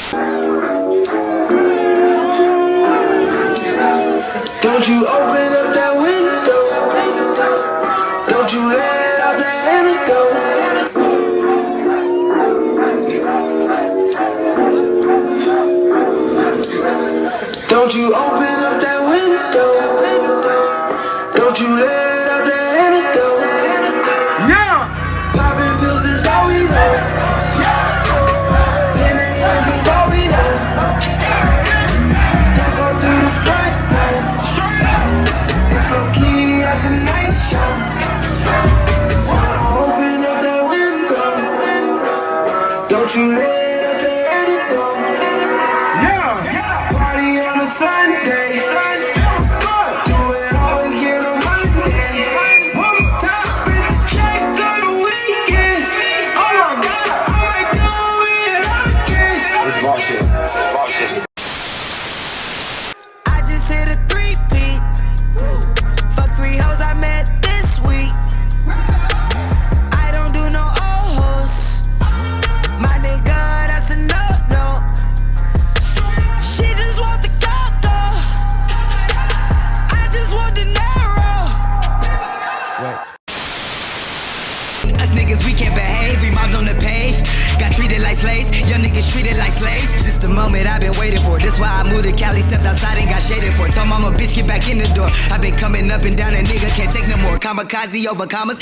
Don't you open up that window. Don't you let out that antidote. Don't you open up that window. Don't you let out that antidote. Yeah. Popping pills is all we know. Millions is all we know. Don't go through the front door. It's low key at the night show. So open up that window. Don't you let out that antidote. Yeah. Party on a Sunday. Do it all again on Monday. Time spent the check on the weekend. Oh my God, I might do it again. It's bullshit. It's bullshit. I just hit a 3-peat. Fuck 3 hoes I met this week. I don't do no old hoes. My nigga, that's a no-no. She just want the coco. I just want the narrow. Us niggas, we can't behave. We mobbed on the pave. Got treated like slaves. Young niggas treated like slaves. This the moment I've been waiting for. This why I moved to Cali, stepped outside and got shaded for. Told mama, bitch, get back in the door. I've been coming up and down, a nigga can't take no more. Kamikaze over commas.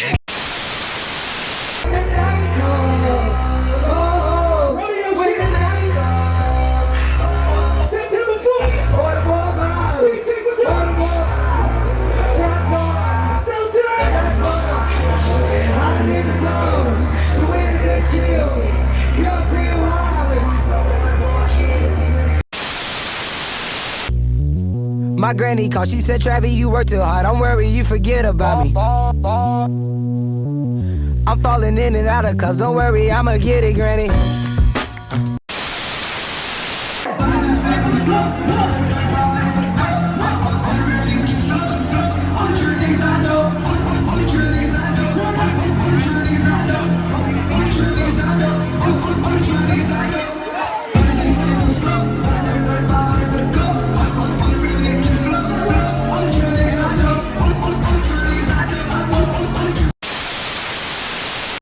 My granny called, she said, Travis, you work too hard. Don't worry, you forget about me. I'm falling in and out of cuz, don't worry, I'ma get it, granny.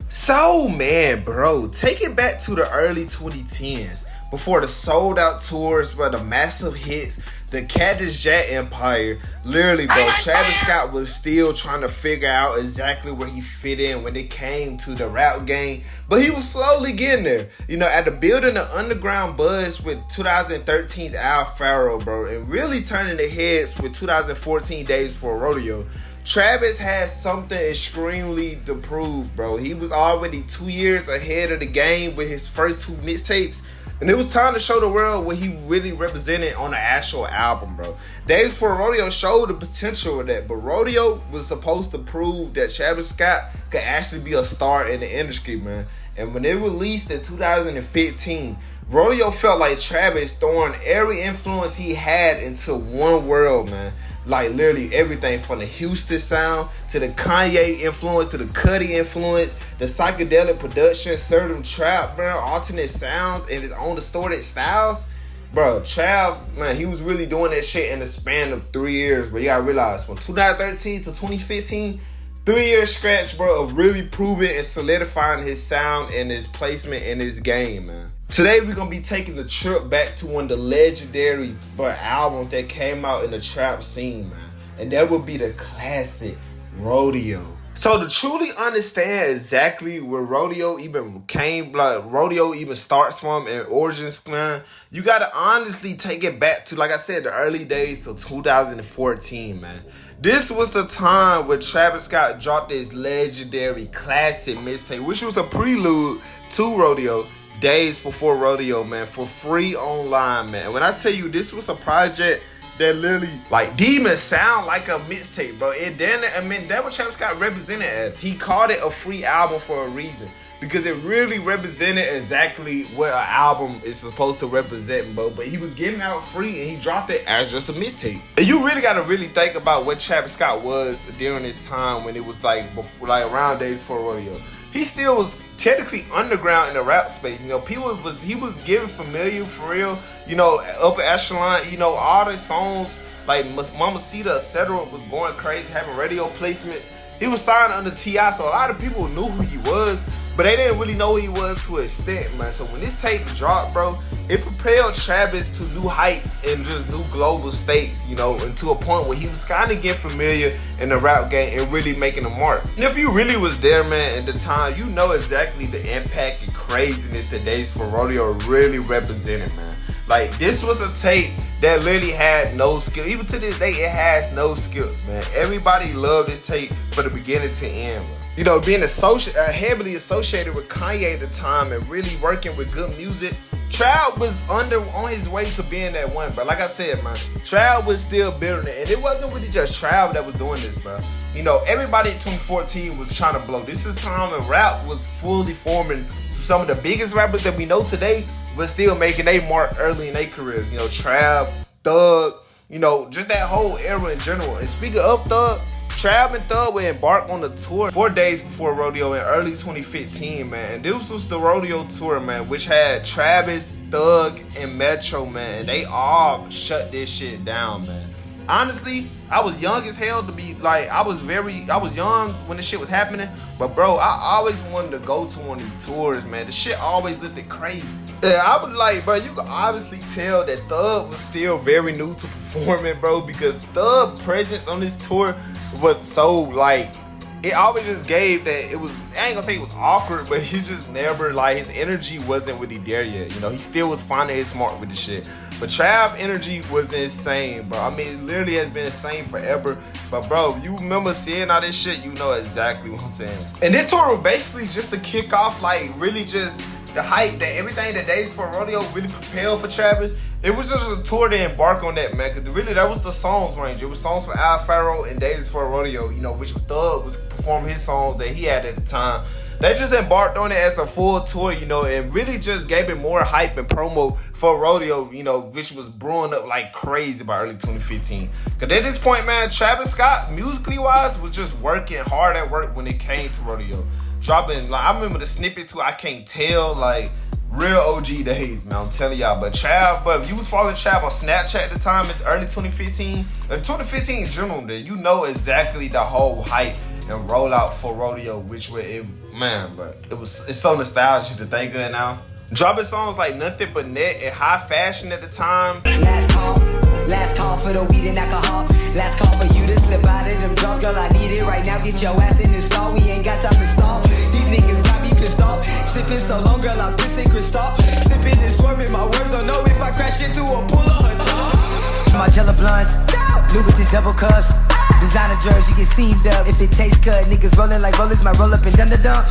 So man, bro, take it back to the early 2010s before the sold out tours, but the massive hits, the Cactus Jack Empire. Literally, bro, Travis Scott was still trying to figure out exactly where he fit in when it came to the rap game, but he was slowly getting there. You know, after building the underground buzz with 2013's Al Faro, bro, and really turning the heads with 2014 Days Before Rodeo, Travis had something extremely to prove, bro. He was already 2 years ahead of the game with his first 2 mixtapes, and it was time to show the world what he really represented on the actual album, bro. Days Before Rodeo showed the potential of that, but Rodeo was supposed to prove that Travis Scott could actually be a star in the industry, man. And when it released in 2015, Rodeo felt like Travis throwing every influence he had into one world, man. Like literally everything from the Houston sound to the Kanye influence to the Cudi influence, the psychedelic production, certain trap, bro, alternate sounds, and his own distorted styles. Bro, Trav, man, he was really doing that shit in the span of 3 years. But you gotta realize, from 2013 to 2015, 3 year stretch, bro, of really proving and solidifying his sound and his placement in his game, man. Today we're gonna be taking the trip back to one of the legendary albums that came out in the trap scene, man. And that would be the classic Rodeo. So to truly understand exactly where Rodeo even Rodeo even starts from and origins, man, you gotta honestly take it back to, like I said, the early days of 2014, man. This was the time where Travis Scott dropped this legendary classic mixtape, which was a prelude to Rodeo, Days Before Rodeo, man, for free online, man. When I tell you this was a project that literally, like, didn't even sound like a mixtape, bro. It didn't, I mean, that's what Travis Scott represented as. He called it a free album for a reason, because it really represented exactly what an album is supposed to represent, bro. But he was giving out free and he dropped it as just a mixtape. And you really gotta really think about what Travis Scott was during this time when it was like before, like around Days Before Rodeo. he still was technically underground in the rap space. You know, he was getting familiar for real. You know, upper echelon. You know, all the songs like Mamacita, etc. was going crazy, having radio placements. He was signed under T.I., so a lot of people knew who he was, but they didn't really know who he was to an extent, man. So when this tape dropped, bro, it propelled Travis to new heights and just new global states, you know, and to a point where he was kind of getting familiar in the rap game and really making a mark. And if you really was there, man, at the time, you know exactly the impact and craziness that Days Before Rodeo really represented, man. Like, this was a tape that literally had no skill. Even to this day, it has no skills, man. Everybody loved this tape from the beginning to end, bro. You know, being heavily associated with Kanye at the time and really working with good music, Trav was on his way to being that one, bro. Like I said, man, Trav was still building it. And it wasn't really just Trav that was doing this, bro. You know, everybody in 2014 was trying to blow. This is time when rap was fully forming. Some of the biggest rappers that we know today but still making their mark early in their careers. You know, Trav, Thug, you know, just that whole era in general. And speaking of Thug, Trav and Thug would embark on the tour 4 days before Rodeo in early 2015, man. And this was the Rodeo tour, man, which had Travis, Thug, and Metro, man. And they all shut this shit down, man. Honestly, I was young as hell to be like, I was young when this shit was happening, but bro, I always wanted to go to one of these tours, man. The shit always looked crazy. Yeah, I was like, bro, you could obviously tell that Thug was still very new to performing, bro, because Thug's presence on this tour was so like, it always just gave that it was, I ain't gonna say it was awkward, but he just never, like, his energy wasn't really there yet. You know, he still was finding his mark with the shit. But Trav energy was insane, bro. I mean, it literally has been insane forever. But bro, you remember seeing all this shit, you know exactly what I'm saying. And this tour was basically just to kick off, like, really just the hype that everything that Days Before Rodeo really propelled for Travis. It was just a tour to embark on that, man, because really that was the songs range. It was songs for Al Faro and Days Before Rodeo, you know, which Thug was performing his songs that he had at the time. They just embarked on it as a full tour, you know, and really just gave it more hype and promo for Rodeo, you know, which was brewing up like crazy by early 2015. Because at this point, man, Travis Scott, musically wise, was just working hard at work when it came to Rodeo. Dropping, like, I remember the snippets too, I Can't Tell, like, real OG days, man, I'm telling y'all. But Trav, but if you was following Trav on Snapchat at the time in early 2015, and 2015 in general, then you know exactly the whole hype and rollout for Rodeo, which was it, man. But it's so nostalgic to think of it now. Dropping songs like Nothing But Net and High Fashion at the time. Last call for the weed and alcohol. Last call for you to slip out of them drugs, girl. I need it right now. Get your ass in the stall. We ain't got time to stall. These niggas got me pissed off. Sipping so long, girl. I'm pissing crystal. Sipping and swerving. My words don't know if I crash into a pull of her jaw. My jello blunts, Louboutin double cups. Designer jerseys, you get seamed up. If it tastes good, niggas rolling like rollers, might roll up and dun dun dun.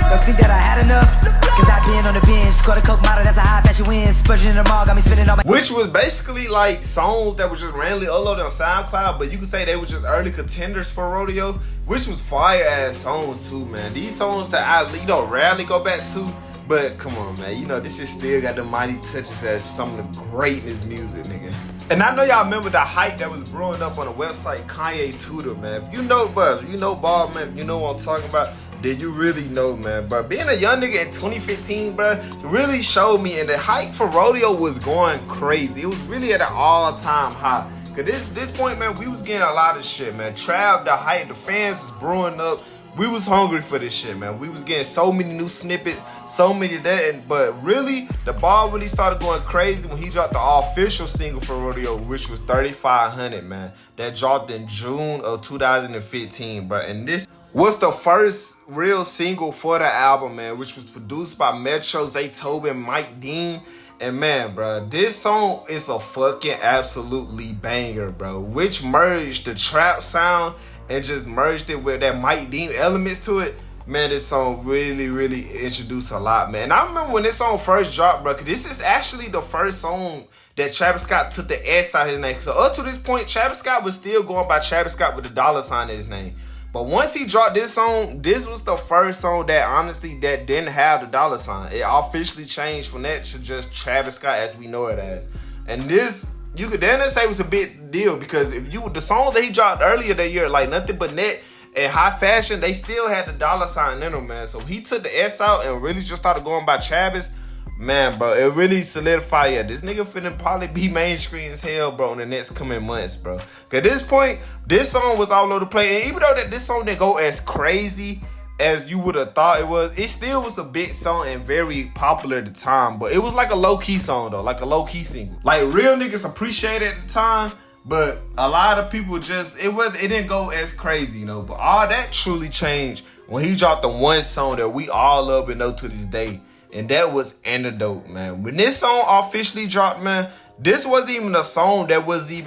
Don't think that I had enough, cause I been on the bench. Scored a coke model, that's a high fashion win. Spurging in the mall, got me spending all my. Which was basically like songs that were just randomly uploaded on SoundCloud, but you could say they were just early contenders for Rodeo, which was fire ass songs too, man. These songs that I, you know, rarely go back to, but come on, man. You know, this is still got the mighty touches as some of the greatness music, nigga. And I know y'all remember the hype that was brewing up on the website Kanye Tutor, man. If you know, bro, if you know Bob, man, if you know what I'm talking about, then you really know, man. But being a young nigga in 2015, bro, really showed me, and the hype for Rodeo was going crazy. It was really at an all-time high. Cause this point, man, we was getting a lot of shit, man. Trav, the hype, the fans was brewing up. We was hungry for this shit, man. We was getting so many new snippets, so many of that, but really, the ball really started going crazy when he dropped the official single for Rodeo, which was 3500, man. That dropped in June of 2015, bro. And this was the first real single for the album, man, which was produced by Metro, Zaytoven, and Mike Dean. And man, bro, this song is a fucking absolutely banger, bro, which merged the trap sound and just merged it with that Mike Dean elements to it. Man, this song really introduced a lot, man. And I remember when this song first dropped, bro, cause this is actually the first song that Travis Scott took the S out of his name. So up to this point, Travis Scott was still going by Travis Scott with the dollar sign in his name. But once he dropped this song, this was the first song that honestly that didn't have the dollar sign. It officially changed from that to just Travis Scott as we know it as. And this, you could then say it was a big deal, because if you, the songs that he dropped earlier that year, like Nothing But Net in high fashion, they still had the dollar sign in them, man. So he took the S out and really just started going by Travis. Man, bro, it really solidified. Yeah, this nigga finna probably be mainstream as hell, bro, in the next coming months, bro. Cause at this point, this song was all over the place. And even though that this song didn't go as crazy as you would have thought it was, it still was a big song and very popular at the time. But it was like a low-key song, though, like a low-key single. Like, real niggas appreciated it at the time, but a lot of people just, it didn't go as crazy, you know. But all that truly changed when he dropped the one song that we all love and know to this day. And that was Antidote, man. When this song officially dropped, man, this wasn't even a song that wasn't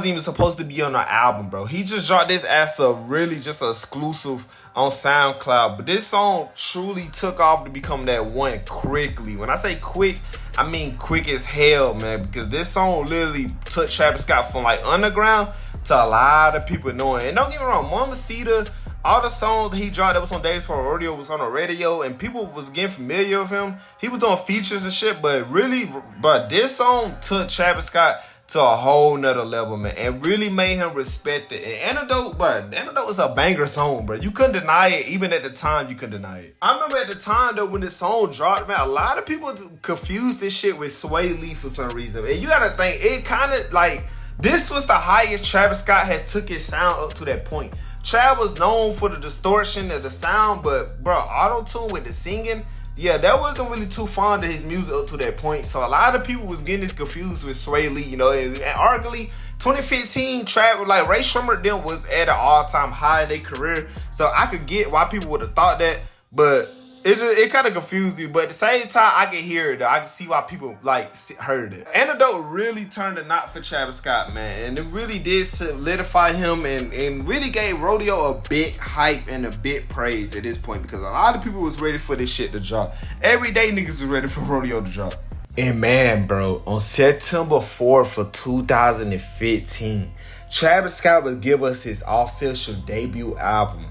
even supposed to be on the album, bro. He just dropped this as a really just an exclusive on SoundCloud. But this song truly took off to become that one quickly. When I say quick, I mean quick as hell, man. Because this song literally took Travis Scott from like underground to a lot of people knowing. And don't get me wrong, Mamacita, all the songs that he dropped that was on Days Before Rodeo was on the radio, and people was getting familiar with him. He was doing features and shit, but this song took Travis Scott to a whole nother level, man, and really made him respect it. And Antidote is a banger song, bro. You couldn't deny it. Even at the time, you couldn't deny it. I remember at the time, though, when this song dropped, man, a lot of people confused this shit with Sway Lee for some reason. And you gotta think, it kind of like, this was the highest Travis Scott has took his sound up to that point. Trav was known for the distortion of the sound, but bro, auto-tune with the singing, yeah, that wasn't really too fond of his music up to that point. So a lot of people was getting this confused with Sway Lee, you know, and arguably 2015, Trav, like Ray Shremmer then was at an all-time high in their career. So I could get why people would have thought that, but it kind of confused me. But at the same time, I can hear it though. I can see why people like heard it. Antidote really turned a knot for Travis Scott, man. And it really did solidify him and really gave Rodeo a big hype and a big praise at this point. Because a lot of people was ready for this shit to drop. Every day niggas was ready for Rodeo to drop. And man, bro, on September 4th of 2015, Travis Scott would give us his official debut album,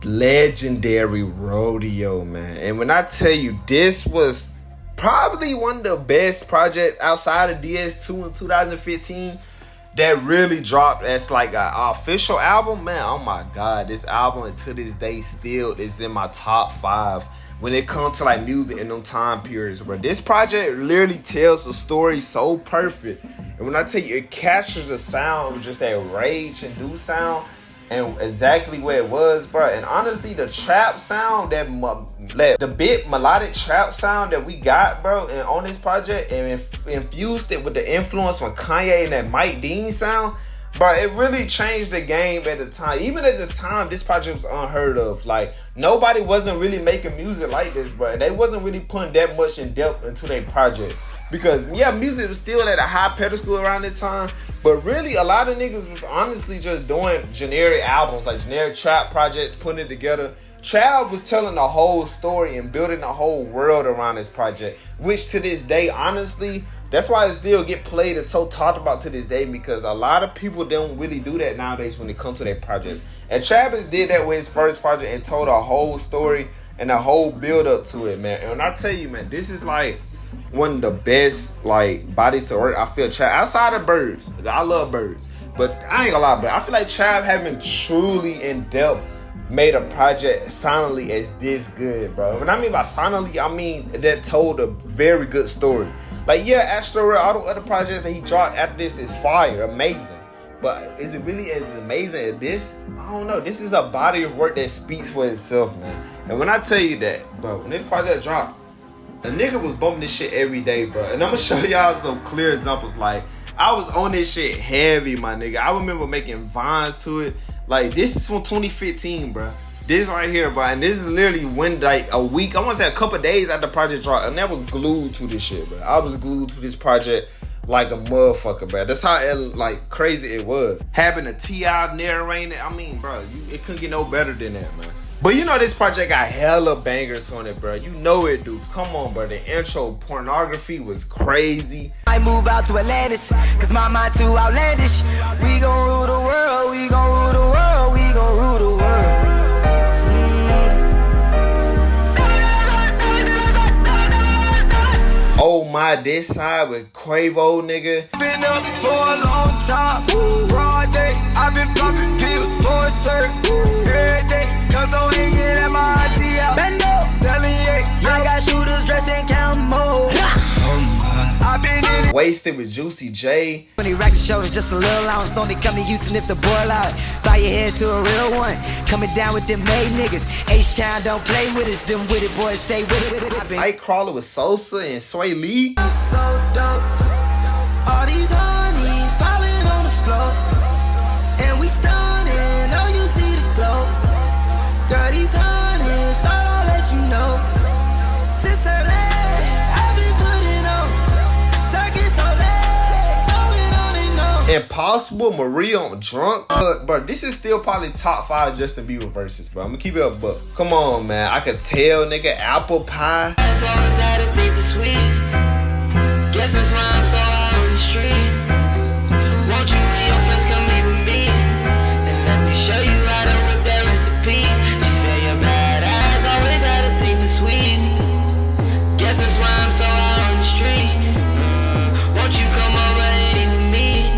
legendary Rodeo, man. And when I tell you, this was probably one of the best projects outside of DS2 in 2015 that really dropped as like an official album, man. Oh my god, this album to this day still is in my top 5 when it comes to like music in them time periods, bro. This project literally tells a story so perfect. And when I tell you, it captures the sound of just that rage and do sound and exactly where it was, bro. And honestly, the trap sound, the bit melodic trap sound that we got, bro, and on this project, and infused it with the influence from Kanye and that Mike Dean sound, bro, it really changed the game at the time. Even at the time, this project was unheard of. Like, nobody wasn't really making music like this, bro. And they wasn't really putting that much in depth into their project. Because, yeah, music was still at a high pedestal around this time, but really a lot of niggas was honestly just doing generic albums, like generic trap projects, putting it together. Trav was telling the whole story and building the whole world around this project, which to this day, honestly, that's why it still get played and so talked about to this day, because a lot of people don't really do that nowadays when it comes to their projects. And Travis did that with his first project and told a whole story and a whole build up to it, man. And when I tell you, man, this is like one of the best like bodies of work I feel Trav outside of Birds. I love Birds, but I ain't gonna lie, but I feel like Trav having truly in depth made a project sonically as this good, bro. When I mean by sonically, I mean that told a very good story. Like, yeah, Astro World, all the other projects that he dropped after this is fire, amazing. But is it really as amazing as this? I don't know. This is a body of work that speaks for itself, man. And when I tell you that, bro, when this project dropped, a nigga was bumping this shit every day, bro. And I'm gonna show y'all some clear examples. Like, I was on this shit heavy, my nigga. I remember making vines to it. Like, this is from 2015, bro. This right here, bro. And this is literally when, like, a week, I want to say a couple days after the project dropped. And I was glued to this shit, bro. I was glued to this project like a motherfucker, bro. That's how, like, crazy it was. Having a T.I. narrating, I mean, bro, it couldn't get no better than that, man. But you know this project got hella bangers on it, bro. You know it, dude. Come on, bro. The intro pornography was crazy. I move out to Atlantis, cause my mind too outlandish. We gon' rule the world, we gon' rule the world, we gon' rule the world. Oh My This Side with Quavo, nigga. Been up for a long time, broad day. I've been popping pills, boy, sir, every day. Cause I'm hanging at my auntie house. Bendo, selling I got shooters dressing camo. I've been in it. Wasted with Juicy J. 20 racks and shoulders, just a little ounce. Only come to Houston if the boy out. Bow your head to a real one. Coming down with them made niggas. H-Town don't play with us. Them with it, boys, stay with it. Nightcrawler with Sosa and Sway Lee. So dope. All these honeys piling on the floor. And we stunning. Oh, you see the glow. Girl, these honeys, thought I'll let you know. Since her leg, I've been putting on. Circus so late, going on and on. Impossible, Maria on Drunk. Bro, this is still probably top 5 Justin Bieber verses, bro. I'm gonna keep it up, but come on, man. I could tell, nigga. Apple Pie. Always had a thing for sweets. Guess that's why I'm so out on the street. Won't you and your friends come meet with me? And let me show you how to whip that recipe. She said you're badass, always had a thing for sweets. Guess that's why I'm so out on the street. Won't you come over and eat with me?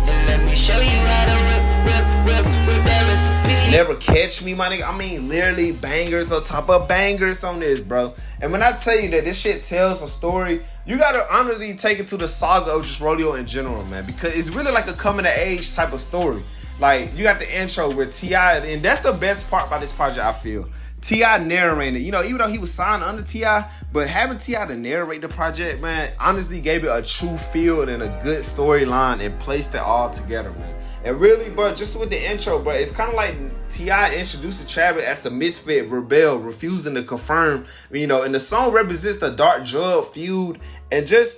And let me show you how to whip that recipe. Never Catch Me, my nigga. I mean, literally bangers on top of bangers on this, bro. And when I tell you that this shit tells a story, you gotta honestly take it to the saga of just rodeo in general, man. Because it's really like a coming of age type of story. Like, you got the intro with T.I., and that's the best part about this project, I feel. T.I. narrated, you know, even though he was signed under T.I., but having T.I. to narrate the project, man, honestly gave it a true feel and a good storyline and placed it all together, man. And really, bro, just with the intro, bro, it's kind of like T.I. introduced Travis as a misfit, rebel, refusing to confirm, you know, and the song represents the dark drug feud and just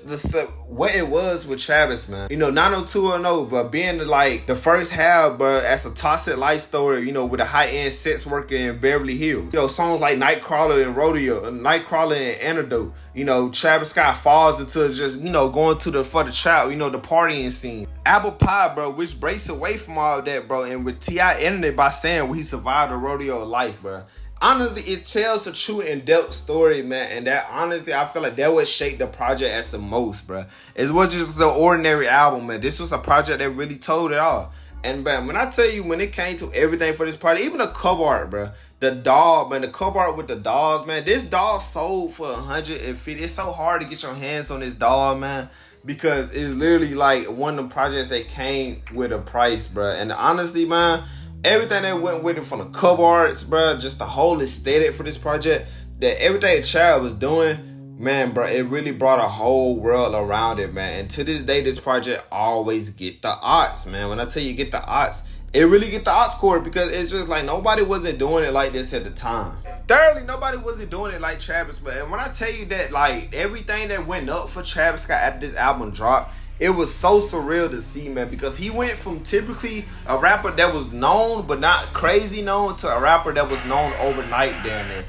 what it was with Travis, man. You know, 90210, but being like the first half, bro, as a toxic life story, you know, with a high-end sex worker in Beverly Hills. You know, songs like Nightcrawler and Rodeo, Nightcrawler and Antidote. You know, Travis Scott falls into just, you know, going for the trap, you know, the partying scene. Apple Pie, bro, which breaks away from all of that, bro, and with T.I. ending it by saying he survived a rodeo life, bro. Honestly, it tells the true in-depth story, man, and that honestly, I feel like that would shape the project as the most, bro. It wasn't just the ordinary album, man. This was a project that really told it all. And, man, when I tell you, when it came to everything for this project, even the cover art, bro, the doll, man, the cover art with the dolls, man, this doll sold for $150. It's so hard to get your hands on this doll, man, because it's literally like one of the projects that came with a price, bro. And honestly, man, everything that went with it, from the cover arts, bro, just the whole aesthetic for this project, that everything Chad was doing, man, bro, it really brought a whole world around it, man. And to this day, this project always get the odds, man. When I tell you get the odds, it really get the odds score, because it's just like nobody wasn't doing it like this at the time. Thirdly, nobody wasn't doing it like Travis. But and when I tell you that, like, everything that went up for Travis Scott after this album dropped, it was so surreal to see, man, because he went from typically a rapper that was known but not crazy known to a rapper that was known overnight down there.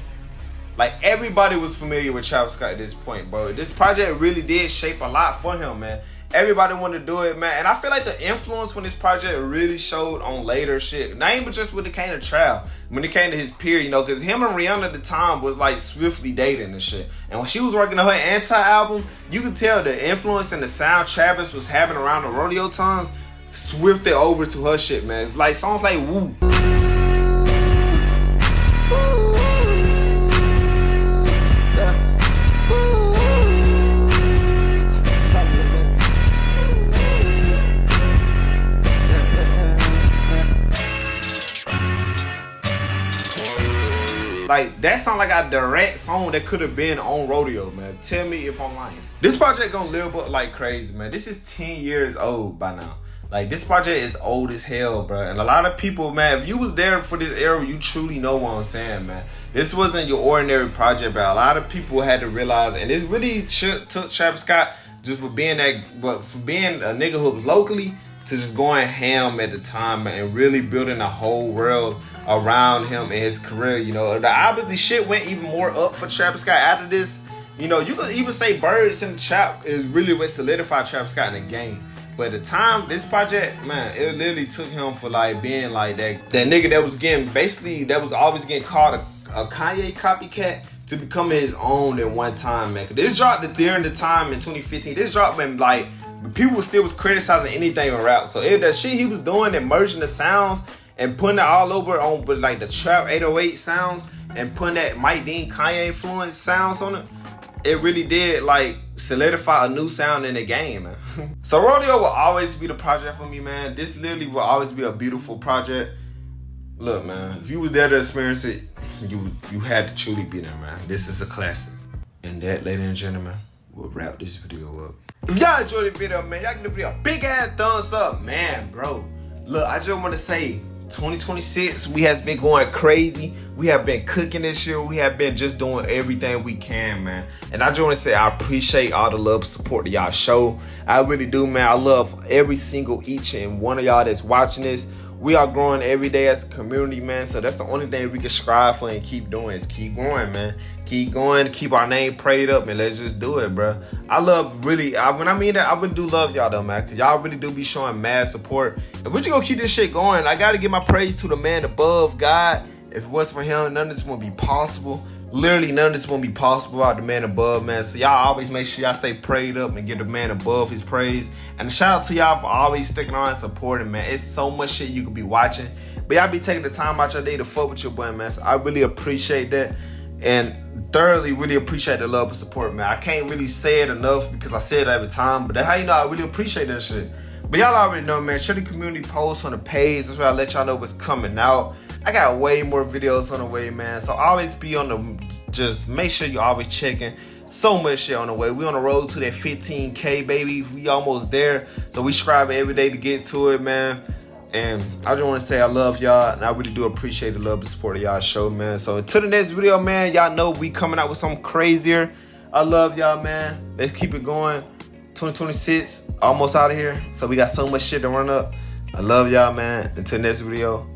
Like, everybody was familiar with Travis Scott at this point, bro. This project really did shape a lot for him, man. Everybody wanted to do it, man. And I feel like the influence from this project really showed on later shit. Not even just when it came to Trav. When it came to his peer, you know, because him and Rihanna at the time was like swiftly dating and shit. And when she was working on her anti-album, you could tell the influence and the sound Travis was having around the rodeo times swifted over to her shit, man. It's like songs like Woo. Like, that sound like a direct song that could have been on Rodeo, man. Tell me if I'm lying. This project gonna live up like crazy, man. This is 10 years old by now. Like, this project is old as hell, bro. And a lot of people, man, if you was there for this era, you truly know what I'm saying, man. This wasn't your ordinary project, but a lot of people had to realize, and this really took Travis Scott just for being that, but for being a nigga who was locally, to just going ham at the time, man, and really building a whole world around him and his career, you know. Obviously, shit went even more up for Travis Scott after this. You know, you could even say Birds in the Trap is really what solidified Travis Scott in the game. But at the time, this project, man, it literally took him for like being like that nigga that was getting, basically, that was always getting called a Kanye copycat, to become his own in one time, man. Cause this dropped during the time in 2015. This dropped when like people still was criticizing anything on rap. So the shit he was doing and merging the sounds and putting it all over on with like the trap 808 sounds and putting that Mike Dean Kanye influence sounds on it, it really did like solidify a new sound in the game, man. So Rodeo will always be the project for me, man. This literally will always be a beautiful project. Look, man, if you was there to experience it, you had to truly be there, man. This is a classic. And that, ladies and gentlemen, will wrap this video up. If y'all enjoyed the video, man, y'all give the video a big ass thumbs up, man, bro. Look, I just want to say 2026, we has been going crazy. We have been cooking this year. We have been just doing everything we can, man. And I just want to say I appreciate all the love and support that y'all show. I really do, man. I love every single each and one of y'all that's watching this. We are growing every day as a community, man. So that's the only thing we can strive for and keep doing is keep going, man. Keep going, keep our name prayed up, and let's just do it, bro. I love really, when I mean that, I really do love y'all though, man, because y'all really do be showing mad support. And we're just gonna keep this shit going. I gotta give my praise to the man above, God. If it wasn't for him, none of this would be possible. Literally, none of this won't be possible without the man above, man. So y'all always make sure y'all stay prayed up and give the man above his praise. And shout out to y'all for always sticking on and supporting, man. It's so much shit you could be watching, but y'all be taking the time out your day to fuck with your boy, man. So I really appreciate that. And thoroughly really appreciate the love and support, man. I can't really say it enough because I say it every time, but that's how you know I really appreciate that shit. But y'all already know, man. Share the community posts on the page. That's where I let y'all know what's coming out. I got way more videos on the way, man. So always be on the, just make sure you always checking. So much shit on the way. We on the road to that 15K, baby. We almost there. So we strive every day to get to it, man. And I just want to say I love y'all, and I really do appreciate the love and support of y'all show, man. So until the next video, man, y'all know we coming out with something crazier. I love y'all, man. Let's keep it going. 2026, almost out of here. So we got so much shit to run up. I love y'all, man. Until next video.